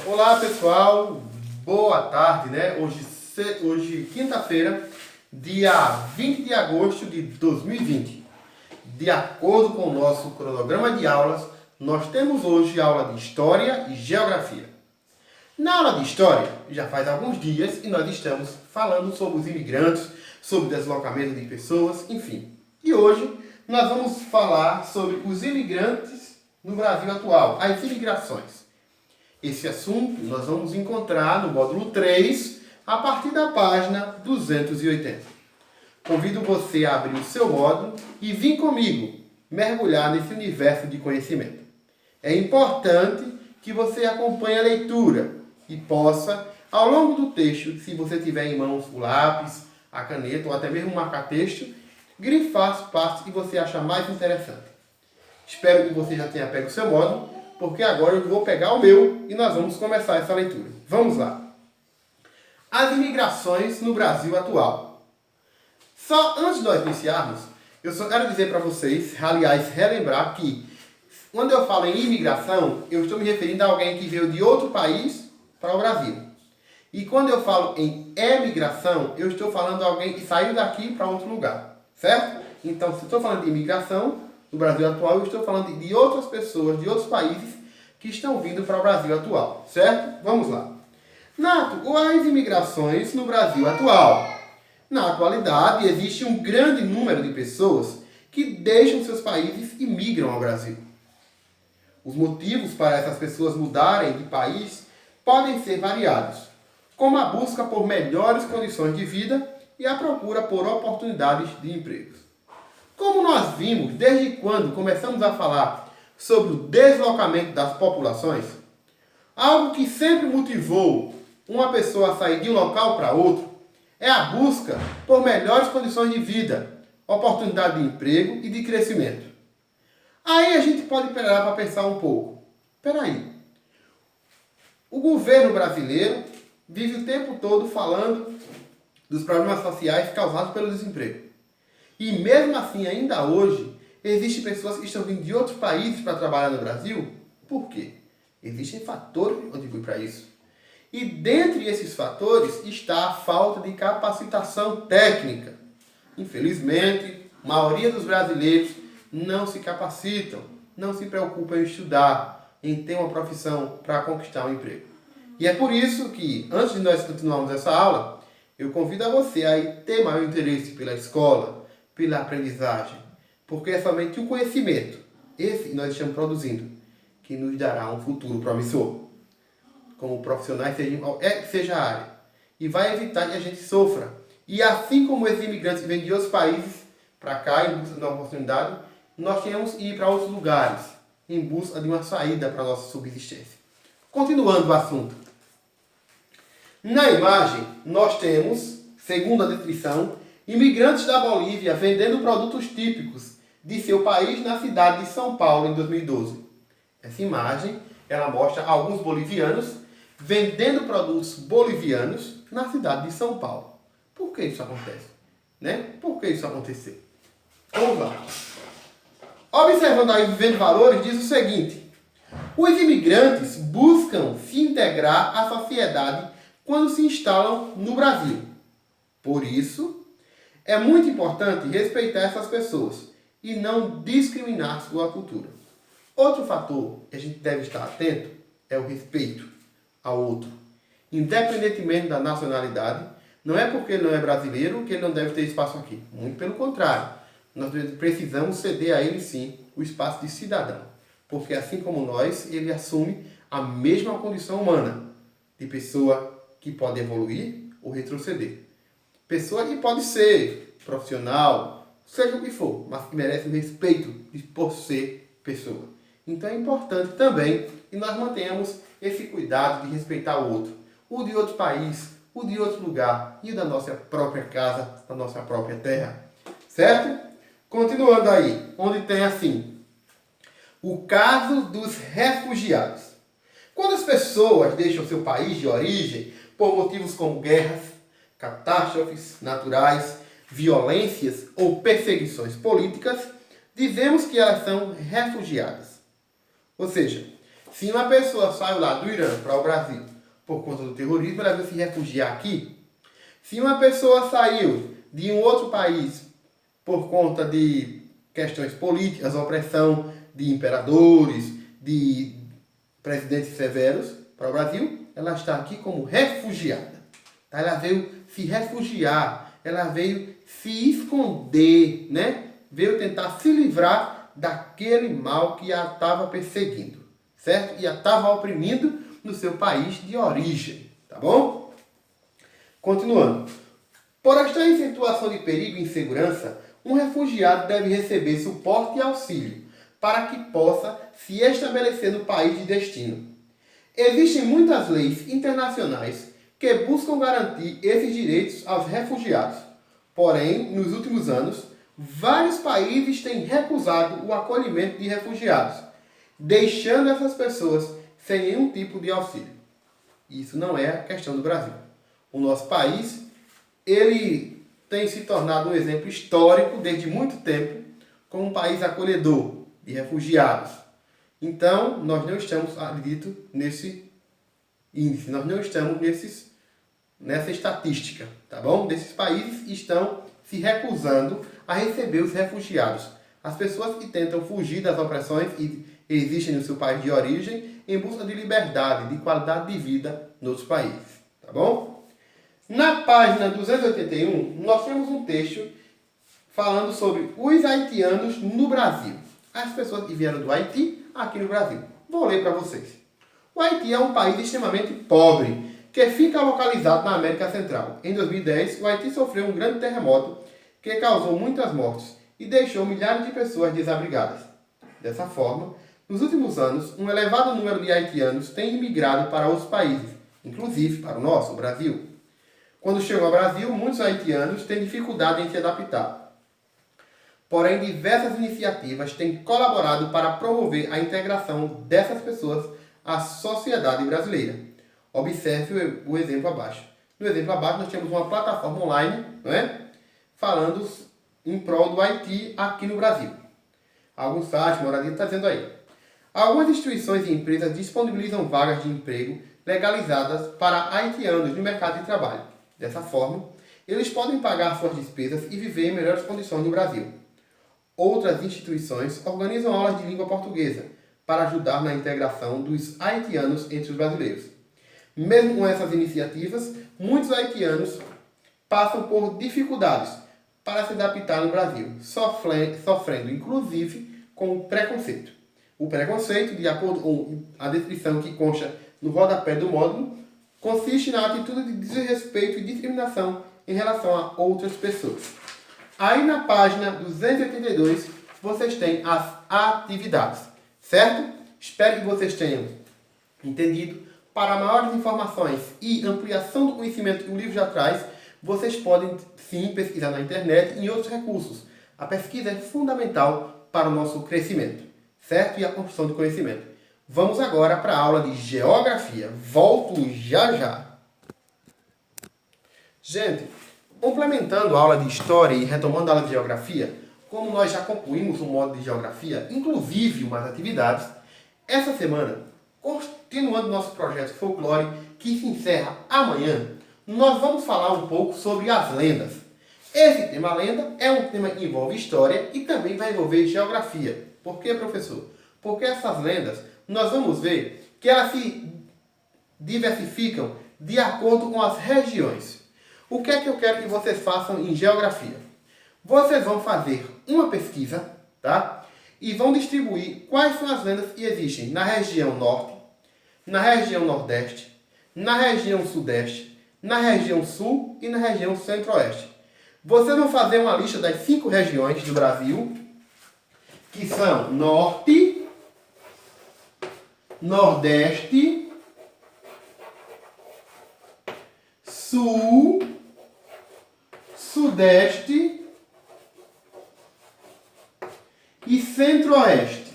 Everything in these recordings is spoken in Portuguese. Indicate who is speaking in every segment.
Speaker 1: Olá pessoal, boa tarde, né? Hoje quinta-feira, dia 20 de agosto de 2020. De acordo com o nosso cronograma de aulas, nós temos hoje aula de História e Geografia. Na aula de História, já faz alguns dias e nós estamos falando sobre os imigrantes, sobre o deslocamento de pessoas, enfim. E hoje nós vamos falar sobre os imigrantes no Brasil atual, as imigrações. Esse assunto nós vamos encontrar no módulo 3, a partir da página 280. Convido você a abrir o seu módulo e vir comigo mergulhar nesse universo de conhecimento. É importante que você acompanhe a leitura e possa, ao longo do texto, se você tiver em mãos o lápis, a caneta ou até mesmo um marca-texto, grifar as partes que você achar mais interessante. Espero que você já tenha pego o seu módulo, porque agora eu vou pegar o meu e nós vamos começar essa leitura. Vamos lá. As imigrações no Brasil atual. Só antes de nós iniciarmos, eu só quero dizer para vocês, aliás, relembrar que quando eu falo em imigração, eu estou me referindo a alguém que veio de outro país para o Brasil. E quando eu falo em emigração, eu estou falando de alguém que saiu daqui para outro lugar. Certo? Então, se eu estou falando de imigração no Brasil atual, eu estou falando de outras pessoas, de outros países que estão vindo para o Brasil atual. Certo? Vamos lá. Nato, as imigrações no Brasil atual. Na atualidade, existe um grande número de pessoas que deixam seus países e migram ao Brasil. Os motivos para essas pessoas mudarem de país podem ser variados, como a busca por melhores condições de vida e a procura por oportunidades de empregos. Como nós vimos desde quando começamos a falar sobre o deslocamento das populações, algo que sempre motivou uma pessoa a sair de um local para outro é a busca por melhores condições de vida, oportunidade de emprego e de crescimento. Aí a gente pode parar para pensar um pouco. Peraí, o governo brasileiro vive o tempo todo falando dos problemas sociais causados pelo desemprego. E mesmo assim, ainda hoje, existem pessoas que estão vindo de outros países para trabalhar no Brasil. Por quê? Existem fatores que contribuem para isso. E dentre esses fatores está a falta de capacitação técnica. Infelizmente, a maioria dos brasileiros não se capacitam, não se preocupam em estudar, em ter uma profissão para conquistar um emprego. E é por isso que, antes de nós continuarmos essa aula, eu convido a você a ter maior interesse pela escola, pela aprendizagem, porque é somente o conhecimento, esse que nós estamos produzindo, que nos dará um futuro promissor, como profissionais, seja a área, e vai evitar que a gente sofra. E assim como os imigrantes que vêm de outros países para cá em busca de uma oportunidade, nós temos que ir para outros lugares em busca de uma saída para a nossa subsistência. Continuando o assunto. Na imagem, nós temos, segundo a descrição, imigrantes da Bolívia vendendo produtos típicos de seu país na cidade de São Paulo em 2012. Essa imagem, ela mostra alguns bolivianos vendendo produtos bolivianos na cidade de São Paulo. Por que isso acontece? Por que isso aconteceu? Vamos lá. Observando aí Vivendo Valores, diz o seguinte: os imigrantes buscam se integrar à sociedade quando se instalam no Brasil. Por isso, é muito importante respeitar essas pessoas e não discriminar sua cultura. Outro fator que a gente deve estar atento é o respeito ao outro. Independentemente da nacionalidade, não é porque ele não é brasileiro que ele não deve ter espaço aqui. Muito pelo contrário. Nós precisamos ceder a ele, sim, o espaço de cidadão. Porque assim como nós, ele assume a mesma condição humana de pessoa que pode evoluir ou retroceder. Pessoa que pode ser profissional, seja o que for, mas que merece o respeito por ser pessoa. Então é importante também que nós mantenhamos esse cuidado de respeitar o outro. O de outro país, o de outro lugar e o da nossa própria casa, da nossa própria terra. Certo? Continuando aí, onde tem assim, o caso dos refugiados. Quando as pessoas deixam seu país de origem por motivos como guerras, catástrofes naturais, violências ou perseguições políticas, dizemos que elas são refugiadas. Ou seja, Se uma pessoa saiu lá do Irã para o Brasil por conta do terrorismo, ela vai se refugiar aqui. Se uma pessoa saiu de um outro país por conta de questões políticas, opressão de imperadores, de presidentes severos para o Brasil, ela está aqui como refugiada. Ela veio se refugiar, ela veio se esconder, né? Veio tentar se livrar daquele mal que a estava perseguindo, certo? E a estava oprimindo no seu país de origem, tá bom? Continuando. Por estar em situação de perigo e insegurança, um refugiado deve receber suporte e auxílio para que possa se estabelecer no país de destino. Existem muitas leis internacionais que buscam garantir esses direitos aos refugiados. Porém, nos últimos anos, vários países têm recusado o acolhimento de refugiados, deixando essas pessoas sem nenhum tipo de auxílio. Isso não é a questão do Brasil. O nosso país, ele tem se tornado um exemplo histórico desde muito tempo como um país acolhedor de refugiados. Então, nós não estamos, acredito, nesse índice, nós não estamos nessa estatística, tá bom? Desses países estão se recusando a receber os refugiados. As pessoas que tentam fugir das opressões que existem no seu país de origem em busca de liberdade, de qualidade de vida nos países, tá bom? Na página 281, nós temos um texto falando sobre os haitianos no Brasil. As pessoas que vieram do Haiti aqui no Brasil. Vou ler para vocês. O Haiti é um país extremamente pobre, que fica localizado na América Central. Em 2010, o Haiti sofreu um grande terremoto que causou muitas mortes e deixou milhares de pessoas desabrigadas. Dessa forma, nos últimos anos, um elevado número de haitianos tem imigrado para outros países, inclusive para o nosso, o Brasil. Quando chegam ao Brasil, muitos haitianos têm dificuldade em se adaptar. Porém, diversas iniciativas têm colaborado para promover a integração dessas pessoas à sociedade brasileira. Observe o exemplo abaixo. No exemplo abaixo, nós temos uma plataforma online, não é? Falando em prol do Haiti aqui no Brasil. Alguns sites, moradia está dizendo aí. Algumas instituições e empresas disponibilizam vagas de emprego legalizadas para haitianos no mercado de trabalho. Dessa forma, eles podem pagar suas despesas e viver em melhores condições no Brasil. Outras instituições organizam aulas de língua portuguesa para ajudar na integração dos haitianos entre os brasileiros. Mesmo com essas iniciativas, muitos haitianos passam por dificuldades para se adaptar no Brasil, sofrendo inclusive com o preconceito. O preconceito, de acordo com a descrição que consta no rodapé do módulo, consiste na atitude de desrespeito e discriminação em relação a outras pessoas. Aí na página 282 vocês têm as atividades, certo? Espero que vocês tenham entendido. Para maiores informações e ampliação do conhecimento que o livro já traz, vocês podem sim pesquisar na internet e em outros recursos. A pesquisa é fundamental para o nosso crescimento, certo? E a construção do conhecimento. Vamos agora para a aula de Geografia. Volto já já. Gente, complementando a aula de História e retomando a aula de Geografia, como nós já concluímos o módulo de Geografia, inclusive umas atividades, essa semana, continuando nosso projeto Folclore, que se encerra amanhã, nós vamos falar um pouco sobre as lendas. Esse tema lenda é um tema que envolve história e também vai envolver geografia. Por quê, professor? Porque essas lendas, nós vamos ver que elas se diversificam de acordo com as regiões. O que é que eu quero que vocês façam em geografia? Vocês vão fazer uma pesquisa, tá? E vão distribuir quais são as lendas que existem na região norte, na região nordeste, na região sudeste, na região sul e na região centro-oeste. Vocês vão fazer uma lista das 5 regiões do Brasil, que são norte, nordeste, sul, sudeste e centro-oeste.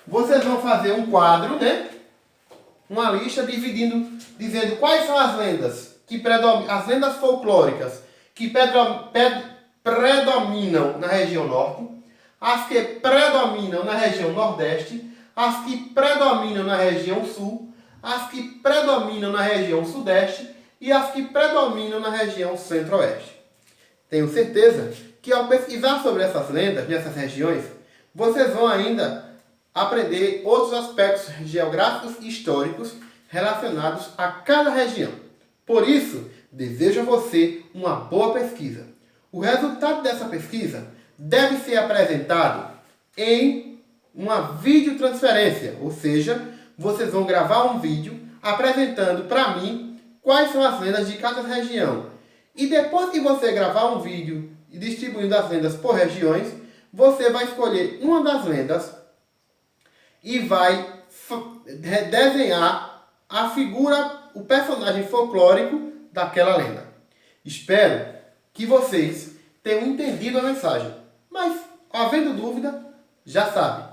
Speaker 1: Vocês vão fazer um quadro, né? Uma lista dizendo quais são as lendas as lendas folclóricas que predominam na região norte, as que predominam na região Nordeste, as que predominam na região Sul, as que predominam na região Sudeste e as que predominam na região Centro-Oeste. Tenho certeza que ao pesquisar sobre essas lendas nessas regiões, vocês vão ainda aprender outros aspectos geográficos e históricos relacionados a cada região. Por isso, desejo a você uma boa pesquisa. O resultado dessa pesquisa deve ser apresentado em uma videotransferência, ou seja, vocês vão gravar um vídeo apresentando para mim quais são as lendas de cada região. E depois que você gravar um vídeo e distribuindo as lendas por regiões, você vai escolher uma das lendas e vai desenhar a figura, o personagem folclórico daquela lenda. Espero que vocês tenham entendido a mensagem. Mas, havendo dúvida, já sabe,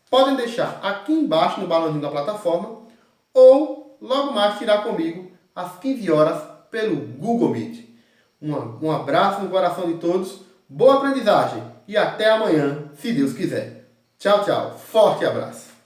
Speaker 1: podem deixar aqui embaixo no balãozinho da plataforma ou logo mais tirar comigo às 15 horas pelo Google Meet. Um abraço no coração de todos, boa aprendizagem e até amanhã, se Deus quiser. Tchau, tchau. Forte abraço.